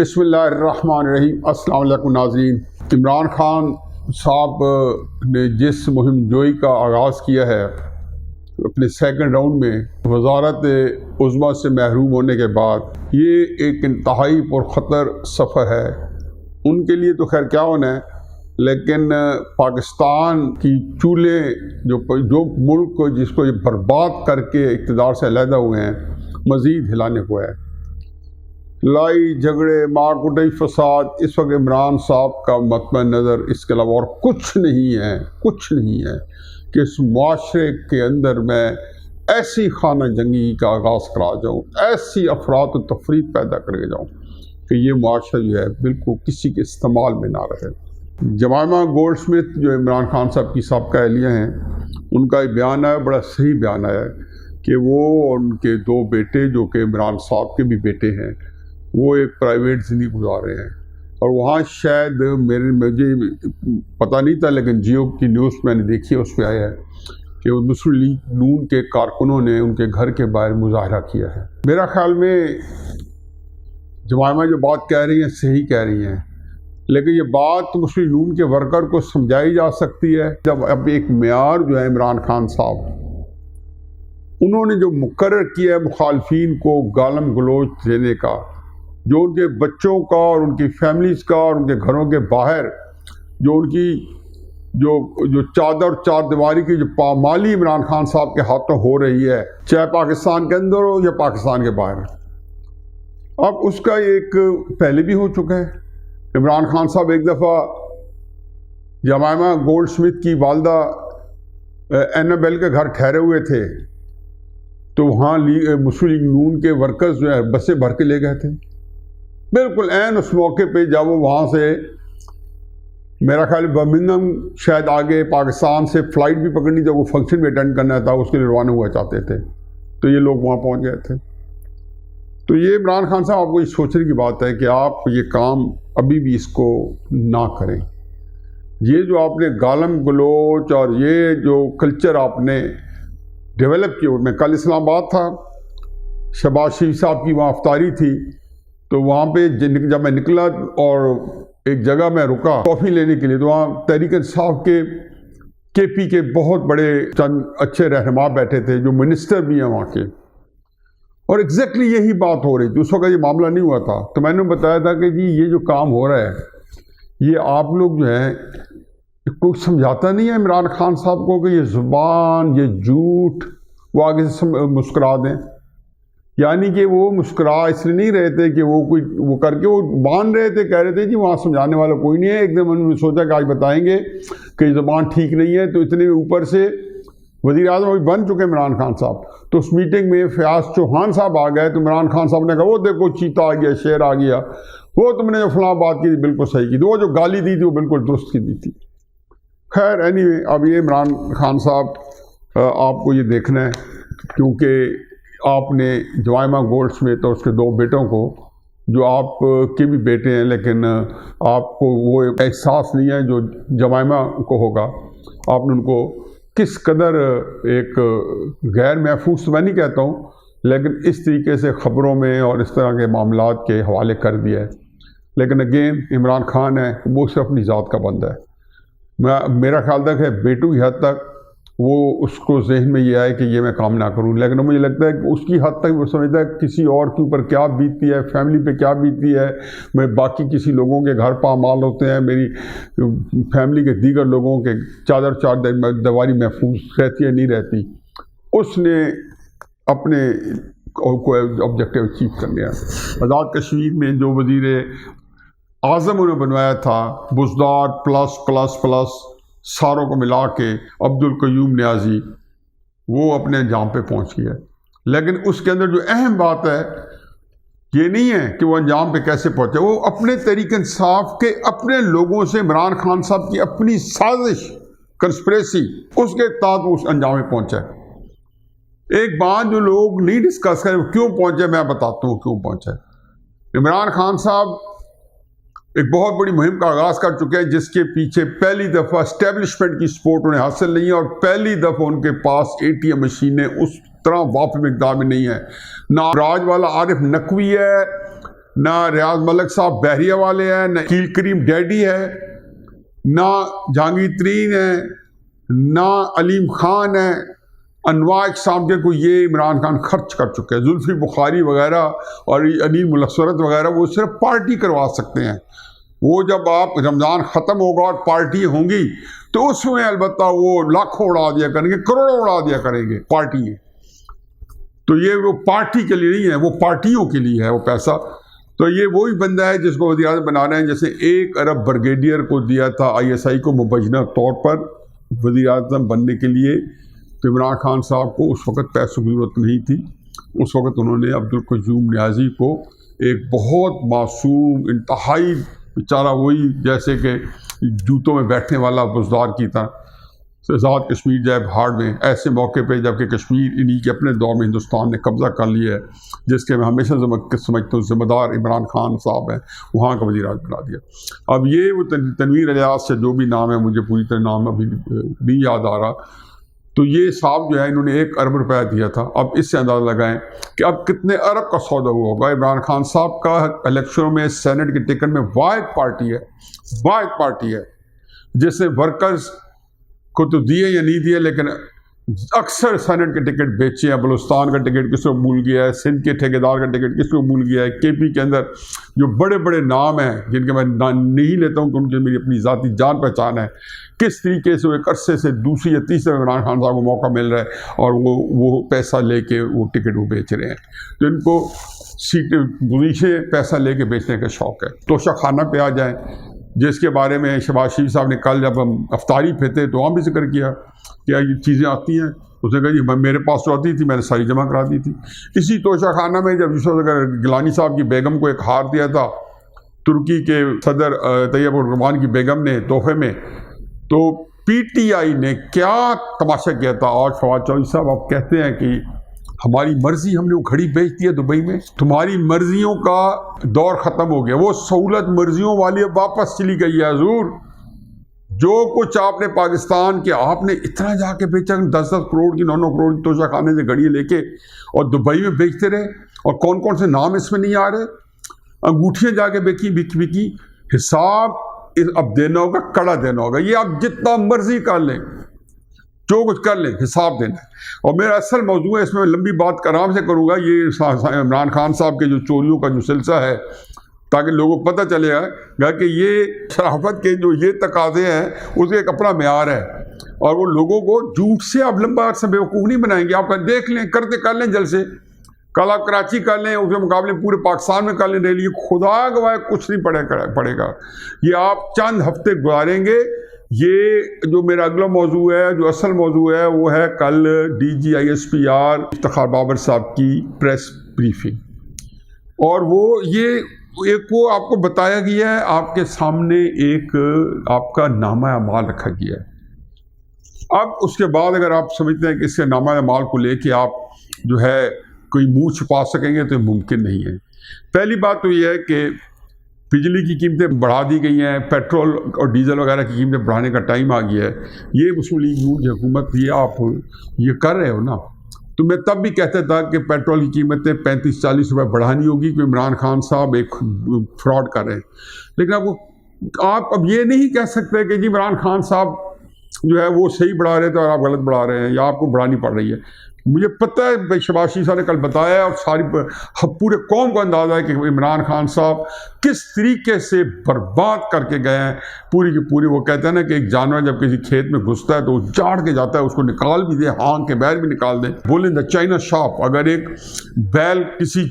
बिस्मिल्लाहिर्रहमानिर्रहीम। अस्सलाम वालेकुम नाज़रीन। इमरान खान साहब ने जिस मुहिम जोई का आगाज़ किया है अपने सेकंड राउंड में वज़ारत उज़्मा से महरूम होने के बाद, ये एक इंतहाई पुरख़तर सफ़र है। उनके लिए तो खैर क्या होना है, लेकिन पाकिस्तान की चूल्हे जो मुल्क को जिसको ये बर्बाद करके इक़्तिदार से अलहदा हुए हैं, मज़ीद हिलाने को है। लड़ाई झगड़े मार कुटाई फसाद इस वक्त इमरान साहब का मतबा नज़र इसके अलावा और कुछ नहीं है कि इस मुआशरे के अंदर मैं ऐसी खाना जंगी का आगाज़ करा जाऊँ, ऐसी अफरात व तफरीक पैदा करके जाऊँ कि ये मुआशरा जो है बिल्कुल किसी के इस्तेमाल में ना रहे। जमाइमा गोल्डस्मिथ जो इमरान खान साहब की साबिक़ा अहलिया हैं, उनका एक बयान आया, बड़ा सही बयान आया कि वो और उनके दो बेटे जो कि इमरान साहब के भी बेटे हैं, वो एक प्राइवेट ज़िंदगी गुजार रहे हैं। और वहाँ शायद मुझे पता नहीं था, लेकिन जियो की न्यूज़ मैंने देखी है, उस पर आया है कि वो मुस्लिम लीग नून के कारकुनों ने उनके घर के बाहर मुजाहरा किया है। मेरा ख्याल में जमाइमा जो बात कह रही हैं सही कह रही हैं, लेकिन ये बात मुस्लिम नून के वर्कर को समझाई जा सकती है जब अब एक मेयार जो है इमरान खान साहब, उन्होंने जो मुकर्रर किया है मुखालफीन को गालम गलोच देने का, जो उनके बच्चों का और उनकी फैमिलीज़ का और उनके घरों के बाहर जो उनकी जो चादर चार दीवारी की जो पामाली इमरान खान साहब के हाथों हो रही है, चाहे पाकिस्तान के अंदर हो या पाकिस्तान के बाहर। अब उसका एक पहले भी हो चुका है। इमरान खान साहब एक दफ़ा जमाइमा गोल्डस्मिथ की वालदा एनाबेल के घर ठहरे हुए थे, तो वहाँ मुस्लिम लीग नून के वर्कर्स जो है बसें भर के ले गए थे। बिल्कुल ऐन उस मौके पे जब वो वहाँ से मेरा ख्याल बर्मिंघम शायद आगे पाकिस्तान से फ़्लाइट भी पकड़नी थी, वो फंक्शन भी अटेंड करना था, उसके लिए रवाना हुआ चाहते थे, तो ये लोग वहाँ पहुँच गए थे। तो ये इमरान खान साहब आपको ये सोचने की बात है कि आप ये काम अभी भी इसको ना करें। ये जो आपने गालम गलोच और ये जो कल्चर आपने डेवलप किया, मैं कल इस्लामाबाद था, शहबाज शरीफ साहब की वहाँ अफ्तारी थी, तो वहाँ पे जब मैं निकला और एक जगह में रुका कॉफ़ी लेने के लिए, तो वहाँ तहरीक इंसाफ के केपी के बहुत बड़े चंद अच्छे रहनुमा बैठे थे, जो मिनिस्टर भी हैं वहाँ के, और एग्जैक्टली यही बात हो रही थी। उस वक्त ये मामला नहीं हुआ था, तो मैंने बताया था कि जी ये जो काम हो रहा है, ये आप लोग जो है कोई समझाता नहीं है इमरान खान साहब को कि ये ज़ुबान, ये झूठ, वो आगे से मुस्कुरा दें। यानी कि वो मुस्कुरा इसलिए नहीं रहे थे कि वो करके वो मान रहे थे, कह रहे थे जी वहाँ समझाने वाला कोई नहीं है। एकदम उन्होंने सोचा कि आज बताएंगे कि ज़ुबान ठीक नहीं है, तो इतने ऊपर से वज़ीर आज़म अभी बन चुके इमरान खान साहब, तो उस मीटिंग में फयाज चौहान साहब आ गए, तो इमरान खान साहब ने कहा वो देखो चीता आ गया, शेर आ गया, वो तुमने जो फलां बात की थी बिल्कुल सही की थी, वो जो गाली दी थी वो बिल्कुल दुरुस्त की दी थी। खैर एनीवे, अब ये इमरान खान साहब आपको ये देखना है, क्योंकि आपने जमाइमा गोल्डस्मिथ और उसके दो बेटों को, जो आप के भी बेटे हैं, लेकिन आपको वो एहसास नहीं है जो जमाइमा को होगा, आपने उनको किस कदर एक गैर महफूज, मैं नहीं कहता हूँ, लेकिन इस तरीके से ख़बरों में और इस तरह के मामलात के हवाले कर दिया है। लेकिन अगेन इमरान खान है, वो सिर्फ अपनी ज़ात का बंदा है। मेरा ख्याल तक है बेटू की हद तक वो उसको जहन में ये आए कि ये मैं काम ना करूं, लेकिन मुझे लगता है कि उसकी हद तक वो समझता है किसी और के ऊपर क्या बीतती है, फैमिली पे क्या बीतती है, मैं बाकी किसी लोगों के घर पामाल होते हैं, मेरी फैमिली के दीगर लोगों के चादर चार दीवारी महफूज रहती है नहीं रहती। उसने अपने को ऑब्जेक्टिव अचीव कर लिया। आज़ाद कश्मीर में जो वज़ीर आज़म उन्होंने बनवाया था, बुज़दार प्लस प्लस प्लस सारों को मिला के अब्दुल कयूम न्याजी, वो अपने अंजाम पे पहुंच गया। लेकिन उसके अंदर जो अहम बात है ये नहीं है कि वो अंजाम पे कैसे पहुंचे, वो अपने तरीके इंसाफ के अपने लोगों से इमरान खान साहब की अपनी साजिश, कंस्पिरेसी, उसके तहत उस अंजाम में पहुंचा। एक बात जो लोग नहीं डिस्कस करें, क्यों पहुंचे, मैं बताता हूँ क्यों पहुंचा। इमरान खान साहब एक बहुत बड़ी मुहिम का आगाज़ कर चुके हैं, जिसके पीछे पहली दफ़ा एस्टेब्लिशमेंट की सपोर्ट उन्हें हासिल नहीं है, और पहली दफ़ा उनके पास ATM मशीनें उस तरह वाफ़ मिकदार में नहीं है। ना राज वाला आरिफ नकवी है, ना रियाज मलिक साहब बहरिया वाले हैं, ना कील करीम डैडी है, ना जहांगीर तरीन है, ना अलीम खान है, अनवा सामने को ये इमरान खान खर्च कर चुके हैं। जुल्फी बुखारी वगैरह और अली मुलसरत वगैरह वो सिर्फ पार्टी करवा सकते हैं। वो जब आप रमज़ान ख़त्म होगा और पार्टी होंगी तो उसमें अलबत्ता वो लाखों उड़ा दिया करेंगे, करोड़ों उड़ा दिया करेंगे पार्टी है। तो ये वो पार्टी के लिए नहीं है, वो पार्टियों के लिए है वो पैसा। तो ये वही बंदा है जिसको वज़ीर-ए-आज़म बना रहे हैं। जैसे 1 अरब ब्रिगेडियर को दिया था ISI को मुबैना तौर पर वज़ीर-ए-आज़म बनने के लिए, तो इमरान खान साहब को उस वक़्त पैसों की ज़रूरत नहीं थी। उस वक़्त उन्होंने अब्दुल क़य्यूम नियाज़ी को, एक बहुत मासूम इंतहाई बेचारा, वही जैसे कि जूतों में बैठने वाला बुज़दार की तरह, आज़ाद कश्मीर जाए भाड़ में, ऐसे मौके पे जबकि कश्मीर इन्हीं के अपने दौर में हिंदुस्तान ने कब्ज़ा कर लिया है, जिसके मैं हमेशा समझता हूँ ज़िम्मेदार इमरान खान साहब हैं, वहाँ का वज़ीर-ए-आज़म बना दिया। अब ये वो तनवीर इलियास से जो भी नाम है, मुझे पूरी तरह नाम अभी नहीं याद आ रहा, तो ये साहब जो है इन्होंने 1 अरब रुपया दिया था। अब इससे अंदाज़ा लगाएं कि अब कितने अरब का सौदा हुआ होगा। इमरान खान साहब का इलेक्शनों में सेनेट के टिकट में वाहिद पार्टी है जिसने वर्कर्स को तो दिए या नहीं दिए, लेकिन अक्सर सेनेट के टिकट बेचे हैं। बलूचिस्तान का टिकट किसी को भूल गया है, सिंध के ठेकेदार का टिकट किसी को भूल गया है। KP के अंदर जो बड़े बड़े नाम हैं जिनके मैं नहीं लेता हूँ कि उनकी मेरी अपनी ज़ाती जान पहचान है, किस तरीके से एक अरसे से दूसरी या तीसरे इमरान खान साहब को मौका मिल रहा है और वो पैसा लेके वो टिकट वो बेच रहे हैं। तो इनको सीटें गुज़ीशे पैसा लेके बेचने का शौक़ है। तोशा खाना पे आ जाएँ, जिसके बारे में शहबाज शरीफ साहब ने कल जब हम अफ्तारी पे थे तो वहाँ भी जिक्र किया क्या ये चीज़ें आती हैं। उसने कहा जी मेरे पास तो आती थी, मैंने सारी जमा करा दी थी। इसी तोशा खाना में जब यूसुफ गिलानी साहब की बेगम को एक हार दिया था तुर्की के सदर तैयब उर-रहमान की बेगम ने तोहफे में, तो PTI ने क्या तमाशा किया था। और फवाद चौधरी साहब आप कहते हैं कि हमारी मर्जी, हमने वो घड़ी बेच दी है दुबई में, तुम्हारी मर्जियों का दौर ख़त्म हो गया, वो सहूलत मर्जियों वाली वापस चली गई है हजूर। जो कुछ आपने पाकिस्तान के आपने इतना जाके बेचा, 10-10 करोड़ की 9-9 करोड़ की तोशा खाने से घड़ी लेके और दुबई में बेचते रहे, और कौन कौन से नाम इसमें नहीं आ रहे, अंगूठियाँ जाके बिकी। हिसाब अब देना होगा, कड़ा देना होगा। ये आप जितना मर्जी कर लें, जो कुछ कर लें, हिसाब देना है। और मेरा असल मौजू है, इसमें लंबी बात आराम से करूँगा, ये इमरान खान साहब के जो चोरियों का जो सिलसिला है, ताकि लोगों को पता चलेगा कि ये शराफत के जो ये तकाजे हैं उसके एक अपना म्यार है। और वो लोगों को झूठ से आप लंबा अर्सा बेवकूफ़ नहीं बनाएंगे। आप देख लें, करते कर लें जल्द से, कल आप कराची कर लें, उसके मुकाबले पूरे पाकिस्तान में कर लें रैली, खुदा गवाह कुछ नहीं पड़ेगा। ये आप चंद हफ्ते गुजारेंगे। ये जो मेरा अगला मौजू है, जो असल मौजू है, वो है कल DG ISPR इफ्तिखार बाबर साहब की प्रेस ब्रीफिंग। और वो ये एक को आपको बताया गया है, आपके सामने एक आपका नामा अमाल रखा गया है। अब उसके बाद अगर आप समझते हैं कि इसके नामा अमाल को लेके आप जो है कोई मुंह छुपा सकेंगे तो मुमकिन नहीं है। पहली बात तो यह है कि बिजली की कीमतें बढ़ा दी गई हैं, पेट्रोल और डीजल वगैरह की कीमतें बढ़ाने का टाइम आ गया है। ये मुस्लिम लीग नून की हुकूमत, ये आप ये कर रहे हो ना। तो मैं तब भी कहता था कि पेट्रोल की कीमतें 35-40 रुपये बढ़ानी होगी, क्योंकि इमरान खान साहब एक फ्रॉड कर रहे हैं। लेकिन आप अब ये नहीं कह सकते कि जी इमरान खान साहब जो है वो सही बढ़ा रहे थे और आप गलत बढ़ा रहे हैं, या आपको बढ़ानी पड़ रही है। मुझे पता है भाई, शहबाज शरीफ साहब ने कल बताया और सारी पूरे कौम को अंदाज़ा है कि इमरान खान साहब किस तरीके से बर्बाद करके गए हैं पूरी की पूरी। वो कहते हैं ना कि एक जानवर जब किसी खेत में घुसता है तो वो झाड़ के जाता है, उसको निकाल भी दे, हाँक के बैल भी निकाल दें। बोले द चाइना शॉप, अगर एक बैल किसी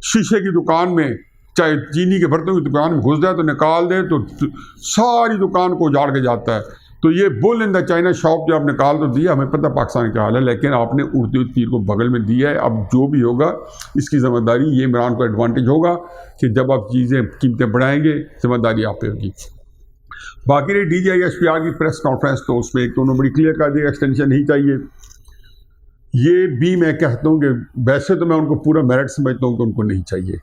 शीशे की दुकान में, चाहे चीनी के बर्तनों की दुकान में घुस जाए तो निकाल दे तो सारी दुकान को उजाड़ के जाता है। तो ये bull in the China shop जो आप निकाल तो दिया, हमें पता पाकिस्तान क्या हाल है, लेकिन आपने उड़ते हुए तीर को बगल में दिया है। अब जो भी होगा इसकी ज़िम्मेदारी, ये इमरान को एडवांटेज होगा कि जब आप चीज़ें कीमतें बढ़ाएंगे ज़िम्मेदारी आप पे होगी। बाकी रही DG ISPR की प्रेस कॉन्फ्रेंस, तो उसमें एक तो उन्होंने बड़ी क्लियर कर दिया एक्सटेंशन नहीं चाहिए। ये भी मैं कहता हूँ कि वैसे तो मैं उनको पूरा मेरिट समझता हूँ कि उनको नहीं चाहिए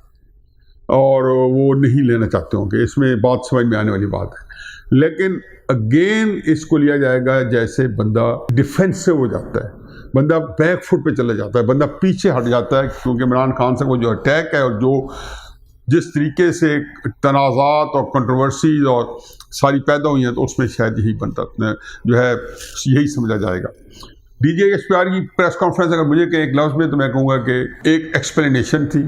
और वो नहीं लेना चाहते होंगे, इसमें बात समझ में आने वाली बात है। लेकिन अगेन इसको लिया जाएगा जैसे बंदा डिफेंसिव हो जाता है, बंदा बैक फुट पे चला जाता है, बंदा पीछे हट जाता है, क्योंकि इमरान खान से वो जो अटैक है और जो जिस तरीके से तनाज़ात और कंट्रोवर्सीज और सारी पैदा हुई हैं, तो उसमें शायद यही बनता जो है यही समझा जाएगा। DGISPR की प्रेस कॉन्फ्रेंस अगर मुझे कहें एक लफ्ज़ में, तो मैं कहूँगा कि एक एक्सप्लेनेशन थी,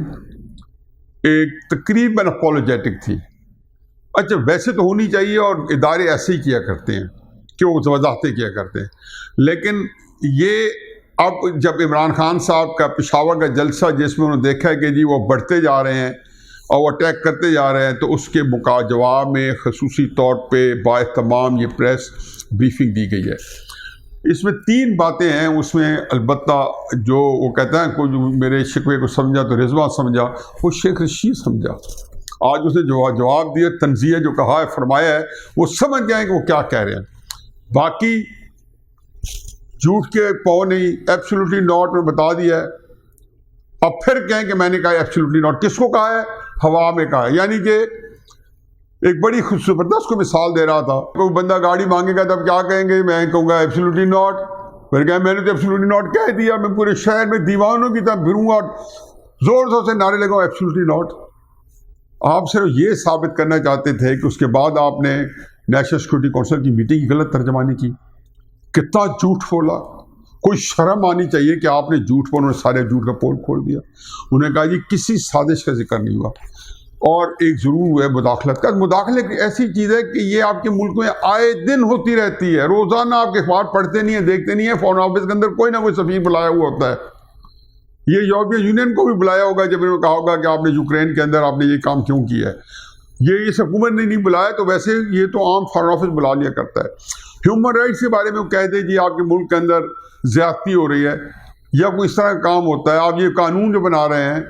एक तकरीबन अपॉलोजेटिक थी। अच्छा, वैसे तो होनी चाहिए और इदारे ऐसे ही किया करते हैं कि वो वजाहतें किया करते हैं, लेकिन ये अब जब इमरान खान साहब का पेशावर का जलसा जिसमें उन्होंने देखा है कि जी वो बढ़ते जा रहे हैं और वो अटैक करते जा रहे हैं, तो उसके जवाब में खसूसी तौर पे बाएहतमाम ये प्रेस ब्रीफिंग दी गई है। इसमें 3 बातें हैं। उसमें अलबत्ता जो वो कहता है कोई मेरे शिकवे को समझा तो रिजवा समझा, वो शेख रशीद समझा। आज उसने जवाब दिया, तंज़िया जो कहा है, फरमाया है, वो समझ गए कि वो क्या कह रहे हैं। बाकी झूठ के पाँव नहीं, एब्सोल्युटली नॉट में बता दिया है। अब फिर कहें कि मैंने कहा एब्सोल्युटली नॉट, किसको कहा है? हवा में कहा है। यानी कि एक बड़ी जबरदस्त को मिसाल दे रहा था, कोई बंदा गाड़ी मांगेगा तब क्या कहेंगे? मैं कहूँगा एब्सोल्युटली नॉट। फिर कहें मैंने तो एब्सोल्युटली नॉट कह दिया, मैं पूरे शहर में दीवानों की तरह फिरूंगा और जोर जोर से नारे लगाऊँ एब्सोल्युटली नॉट। आप सिर्फ ये साबित करना चाहते थे कि उसके बाद आपने नेशनल सिक्योरिटी काउंसिल की मीटिंग की गलत तर्जमानी की। कितना झूठ बोला, कोई शर्म आनी चाहिए कि आपने झूठ बोला। उन्होंने सारे झूठ का पोल खोल दिया। उन्होंने कहा जी किसी साजिश का जिक्र नहीं हुआ, और एक ज़रूर हुआ है मुदाखलत का। मुदाखलत ऐसी चीज़ है कि ये आपके मुल्क में आए दिन होती रहती है। रोज़ाना आपके अखबार पढ़ते नहीं है, देखते नहीं है, फॉरेन ऑफिस के अंदर कोई ना कोई सफीर बुलाया हुआ होता है। ये यूरोपियन यूनियन को भी बुलाया होगा जब इन्होंने कहा होगा कि आपने यूक्रेन के अंदर आपने ये काम क्यों किया है। ये इस हुकूमत ने नहीं बुलाया, तो वैसे ये तो आम फॉरेन ऑफिस बुला लिया करता है। ह्यूमन राइट्स के बारे में वो कह दे जी आपके मुल्क के अंदर ज्यादती हो रही है या कोई इस तरह का काम होता है, आप ये कानून जो बना रहे हैं,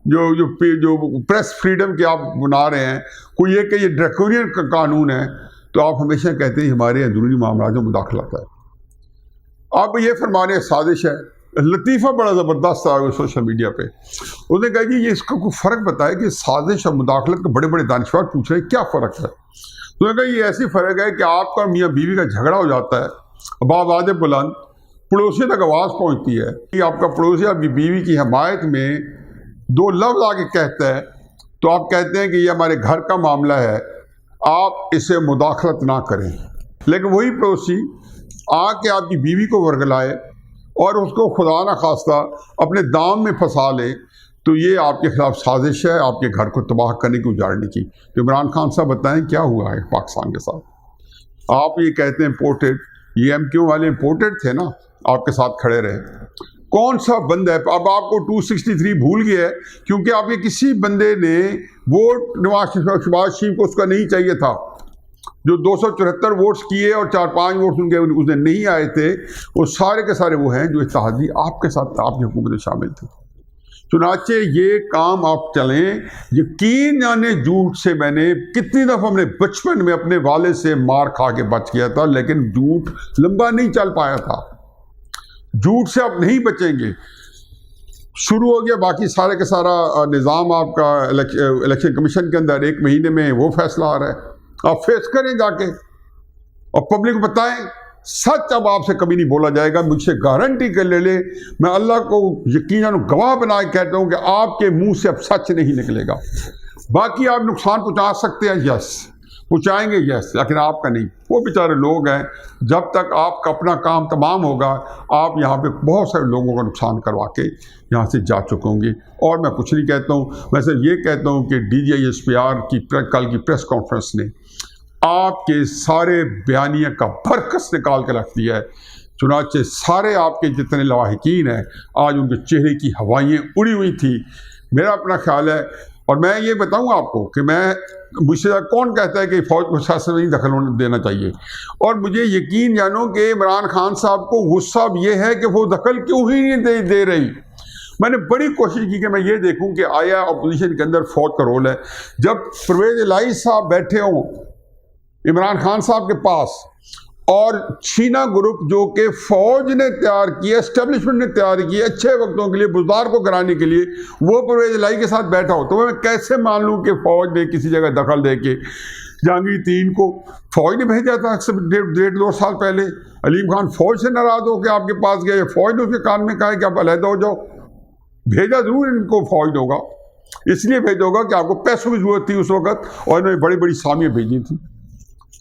जो प्रेस फ्रीडम के आप बना रहे हैं, कोई ये कि ये ड्रैकोनियन का कानून है, तो आप हमेशा कहते हैं हमारे अंदरूनी मामलों में मुदाखलत है। आप ये फरमाने साजिश है। लतीफ़ा बड़ा ज़बरदस्त था सोशल मीडिया पे। उसने कहा जी ये इसका कोई फ़र्क बताया कि साजिश और मुदाखलत के बड़े बड़े दानिशवर पूछ रहे हैं क्या फ़र्क है। तो उन्होंने कहा ये ऐसी फ़र्क है कि आपका मियाँ बीवी का झगड़ा हो जाता है, बावाज़ बुलंद पड़ोसी तक आवाज़ पहुँचती है कि आपका पड़ोसी आपकी बीवी की हमायत में 2 लफ्ज़ आके कहता है, तो आप कहते हैं कि ये हमारे घर का मामला है, आप इसे मुदाखलत ना करें। लेकिन वही पड़ोसी आके आपकी बीवी को वर्गलाए और उसको खुदा न खास्ता अपने दाम में फंसा ले, तो ये आपके खिलाफ साजिश है, आपके घर को तबाह करने की, उजाड़ने की। तो इमरान खान साहब बताएं क्या हुआ है पाकिस्तान के साथ। आप ये कहते हैं इम्पोर्टेड, ये MQ वाले इम्पोर्टेड थे ना, आपके साथ खड़े रहे। कौन सा बंदा है अब आपको 263 भूल गया है, क्योंकि आपके किसी बंदे ने वोट शहबाज शरीफ को उसका नहीं चाहिए था। जो 274 वोट्स किए और 4-5 वोट्स उनके उसने नहीं आए थे, वो सारे के सारे वो हैं जो इत्तेहादी आपके साथ आपकी हुकूमत में शामिल थे। चुनाचे ये काम आप चलें, यकीन जाने झूठ से मैंने कितनी दफ़ा अपने बचपन में अपने वाले से मार खा के बच गया था, लेकिन झूठ लंबा नहीं चल पाया था। झूठ से आप नहीं बचेंगे। शुरू हो गया बाकी सारे का सारा निज़ाम आपका इलेक्शन कमीशन के अंदर 1 महीने में वो फैसला आ रहा है, आप फेस करें जाके और पब्लिक को बताएं सच। अब आपसे कभी नहीं बोला जाएगा, मुझसे गारंटी कर ले, मैं अल्लाह को यकीनन गवाह बना के कहता हूं कि आपके मुंह से अब सच नहीं निकलेगा। बाकी आप नुकसान पहुंचा सकते हैं, यस पहुंचाएंगे, यस, लेकिन आपका नहीं। वो बेचारे लोग हैं, जब तक आपका अपना काम तमाम होगा, आप यहाँ पे बहुत सारे लोगों का नुकसान करवा के यहाँ से जा चुके होंगे। और मैं कुछ नहीं कहता हूँ, मैं सिर्फ ये कहता हूँ कि DGISPR की कल की प्रेस कॉन्फ्रेंस ने आपके सारे बयानिया का बरकस निकाल के रख दिया है। चुनाचे सारे आपके जितने लवाहिकीन हैं, आज उनके चेहरे की हवाइयाँ उड़ी हुई थी। मेरा अपना ख्याल है, और मैं ये बताऊँ आपको कि मुझसे कौन कहता है कि फ़ौज को सियासत में नहीं दखल देना चाहिए। और मुझे यकीन जानो कि इमरान खान साहब को गुस्सा ये है कि वो दखल क्यों ही नहीं दे रही। मैंने बड़ी कोशिश की कि मैं ये देखूं कि आया अपोजिशन के अंदर फौज का रोल है। जब परवेज इलाही साहब बैठे हों इमरान खान साहब के पास, और छीना ग्रुप जो कि फौज ने तैयार किया, एस्टेब्लिशमेंट ने तैयार किया अच्छे वक्तों के लिए, बुज़दार को कराने के लिए, वो परवेज इलाही के साथ बैठा हो, तो मैं कैसे मान लूँ कि फौज ने किसी जगह दखल दे के जहांगीर 3 को फौज ने भेजा था 1.5-2 साल पहले। अलीम खान फौज से नाराज़ होकर आपके पास गए, फौज ने उसके कान में कहा कि आप अलहदा हो जाओ। भेजा जरूर इनको फौज होगा, इसलिए भेजा होगा कि आपको पैसों की जरूरत थी उस वक्त और इन्होंने बड़ी बड़ी सामियाँ भेजी थी,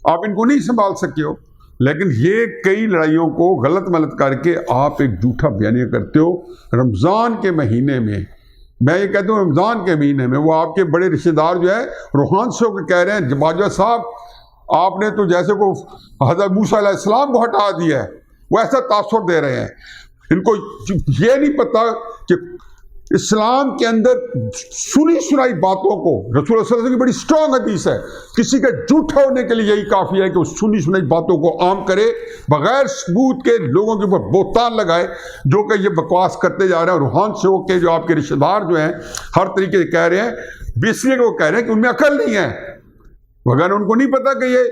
आप इनको नहीं संभाल सके हो। लेकिन ये कई लड़ाइयों को गलत मलत करके आप एक झूठा बयानिया करते हो। रमज़ान के महीने में, मैं ये कहता हूँ रमज़ान के महीने में वो आपके बड़े रिश्तेदार जो है रूहान से होकर कह रहे हैं बाजवा साहब आपने तो जैसे को हज़रत मूसा अलैहिस्सलाम को हटा दिया है, वो ऐसा तासुर दे रहे हैं। इनको ये नहीं पता कि इस्लाम के अंदर सुनी सुनाई बातों को, रसूल सल्लल्लाहु अलैहि वसल्लम की बड़ी स्ट्रॉन्ग हदीस है, किसी के झूठा होने के लिए यही काफ़ी है कि वो सुनी सुनाई बातों को आम करे, बगैर सबूत के लोगों के ऊपर बोहतान लगाए जो कि ये बकवास करते जा रहे हैं। रूहान से होकर जो आपके रिश्तेदार जो हैं हर तरीके से कह रहे हैं, इसलिए वो कह रहे हैं कि उनमें अकल नहीं है, वगैरह उनको नहीं पता कि ये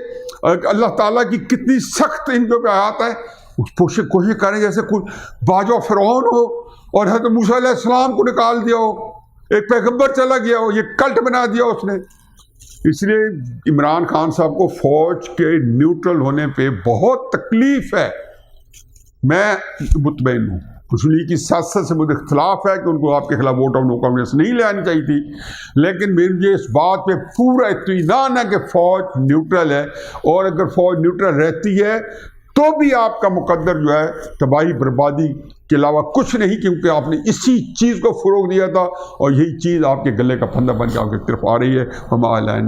अल्लाह ताला की कितनी सख्त इनके ऊपर आयत है। कोशिश कर रहे हैं जैसे कुछ बाजवा फिरौन हो और हज़रत मूसा अलैहिस्सलाम को निकाल दिया हो, एक पैगंबर चला गया हो, ये कल्ट बना दिया उसने। इसलिए इमरान खान साहब को फौज के न्यूट्रल होने पे बहुत तकलीफ है। मैं मुतमईन हूँ, मुस्लिम लीग की सियासत से मुझे इख्तलाफ है कि उनको आपके खिलाफ वोट ऑफ नो कॉन्फिडेंस नहीं ले आनी चाहिए थी, लेकिन मुझे इस बात पे पूरा इत्मीनान है कि फ़ौज न्यूट्रल है, और अगर फ़ौज न्यूट्रल रहती है तो भी आपका मुकद्दर जो है तबाही बर्बादी के अलावा कुछ नहीं, क्योंकि आपने इसी चीज़ को फ़रोग दिया था और यही चीज़ आपके गले का फंदा बन के आपकी तरफ आ रही है। हमारा